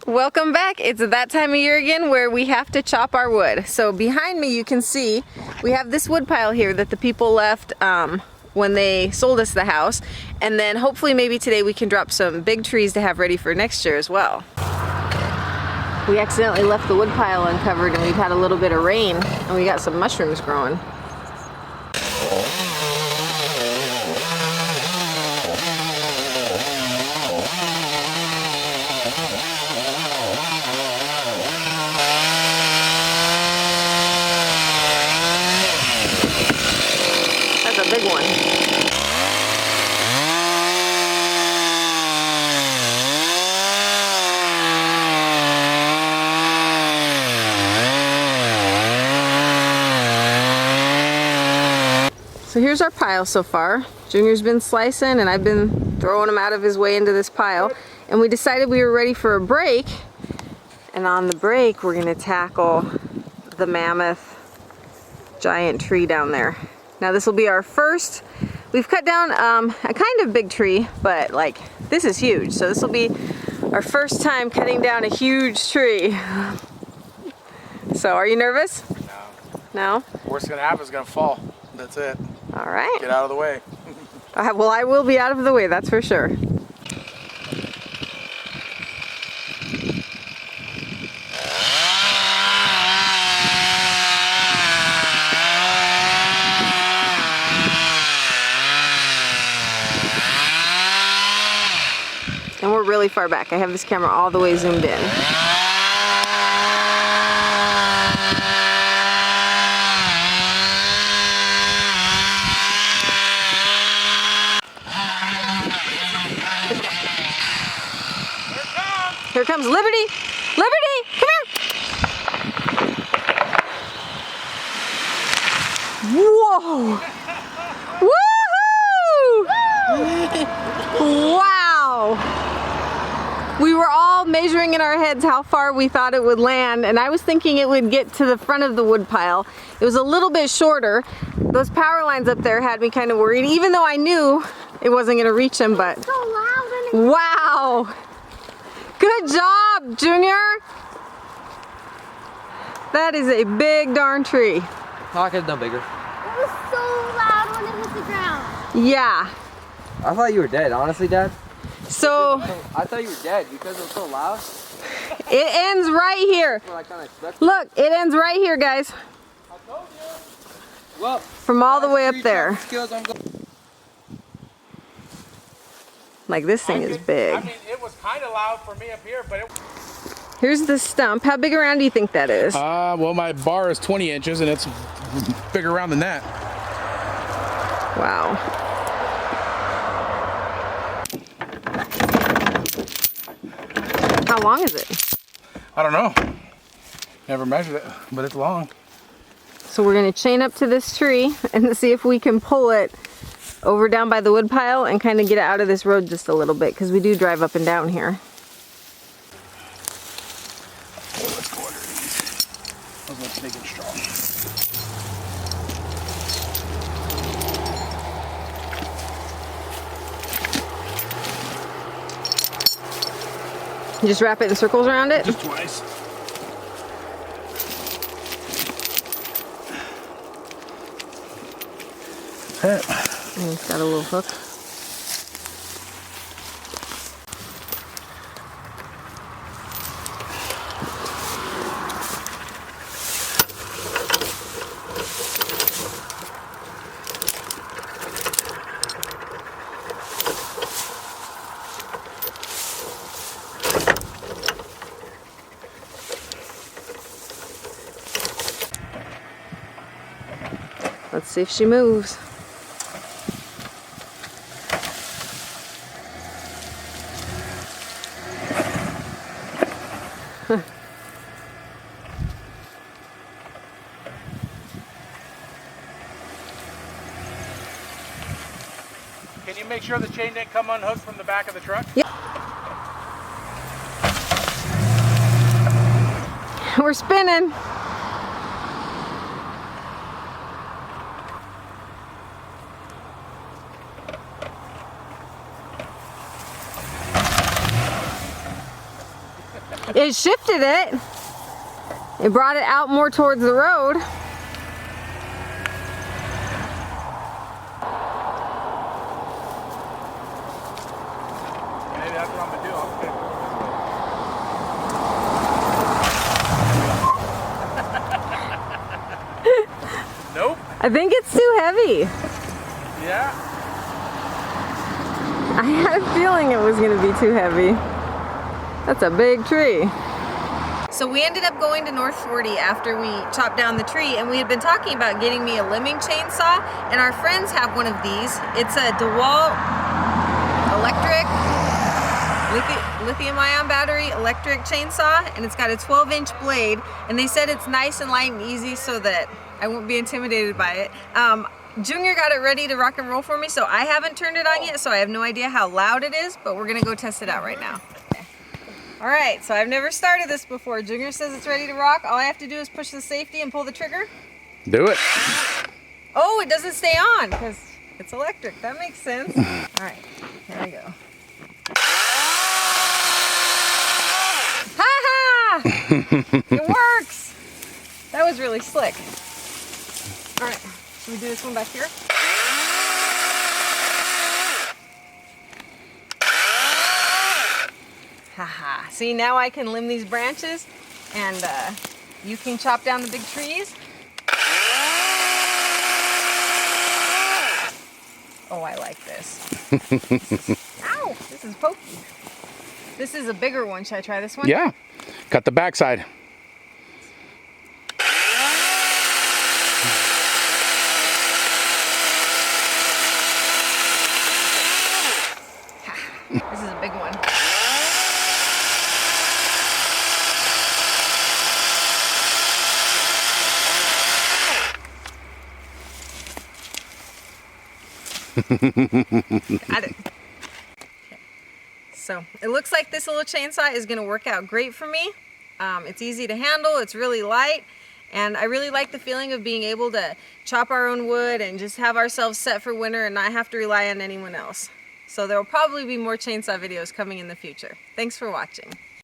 Welcome back. It's that time of year again where we have to chop our wood. So behind me you can see we have this wood pile here that the people left when they sold us the house, and then hopefully maybe today we can drop some big trees to have ready for next year as well. We accidentally left the wood pile uncovered and we've had a little bit of rain and we got some mushrooms growing. That's a big one. So here's our pile so far. Junior's been slicing and I've been throwing him out of his way into this pile. And we decided we were ready for a break. And on the break, we're gonna tackle the mammoth giant tree down there. Now this will be our first, we've cut down a kind of big tree, but like this is huge. So this will be our first time cutting down a huge tree. So are you nervous? No. No? Worst gonna happen is gonna fall. That's it. All right. Get out of the way. Well, I will be out of the way, that's for sure. And we're really far back. I have this camera all the way zoomed in. Here comes Liberty! Liberty! Come here! Whoa! Woohoo! Wow! We were all measuring in our heads how far we thought it would land, and I was thinking it would get to the front of the wood pile. It was a little bit shorter. Those power lines up there had me kind of worried, even though I knew it wasn't going to reach them, but so loud and wow! Good job, Junior! That is a big darn tree. No, I could have done bigger. it was so loud when it hit the ground. Yeah. I thought you were dead, honestly, Dad. So I thought you were dead because it was so loud. it ends right here. That's what I kind of expected. Look, it ends right here, guys. I told you. Well, From all the way up there. skills, I'm going. Like this thing is big. I mean, it was kind of loud for me up here, but it... Here's the stump. How big around do you think that is? Well, my bar is 20 inches and it's bigger around than that. Wow. How long is it? I don't know. Never measured it, but it's long. So we're gonna chain up to this tree and see if we can pull it over down by the wood pile and kind of get it out of this road just a little bit, because we do drive up and down here. Oh, let's go under these. Those look big and strong. You just wrap it in circles around it? Just twice. That's it. And it's got a little hook. Let's see if she moves. Can you make sure the chain didn't come unhooked from the back of the truck? Yep. We're spinning. It shifted it. It brought it out more towards the road. Maybe that's what I'm gonna do. I'm just gonna pull it this way. Nope. I think it's too heavy. Yeah. I had a feeling it was going to be too heavy. That's a big tree. So we ended up going to North 40 after we chopped down the tree, and we had been talking about getting me a limbing chainsaw, and our friends have one of these. It's a DeWalt electric lithium-ion battery electric chainsaw, and it's got a 12-inch blade, and they said it's nice and light and easy so that I won't be intimidated by it. Junior got it ready to rock and roll for me, so I haven't turned it on yet, so I have no idea how loud it is, but we're gonna go test it out right now. Okay. All right, so I've never started this before. Junior says it's ready to rock. All I have to do is push the safety and pull the trigger. Do it. Oh, it doesn't stay on because it's electric. That makes sense. All right, here we go. Ha ha! It works! That was really slick. All right, should we do this one back here? Haha. See, now I can limb these branches and you can chop down the big trees. Oh, I like this. Ow, this is pokey. This is a bigger one. Should I try this one? Yeah. Cut the backside. This is a big one. Got it. Okay. So it looks like this little chainsaw is going to work out great for me. It's easy to handle, it's really light, and I really like the feeling of being able to chop our own wood and just have ourselves set for winter and not have to rely on anyone else. So there will probably be more chainsaw videos coming in the future. Thanks for watching.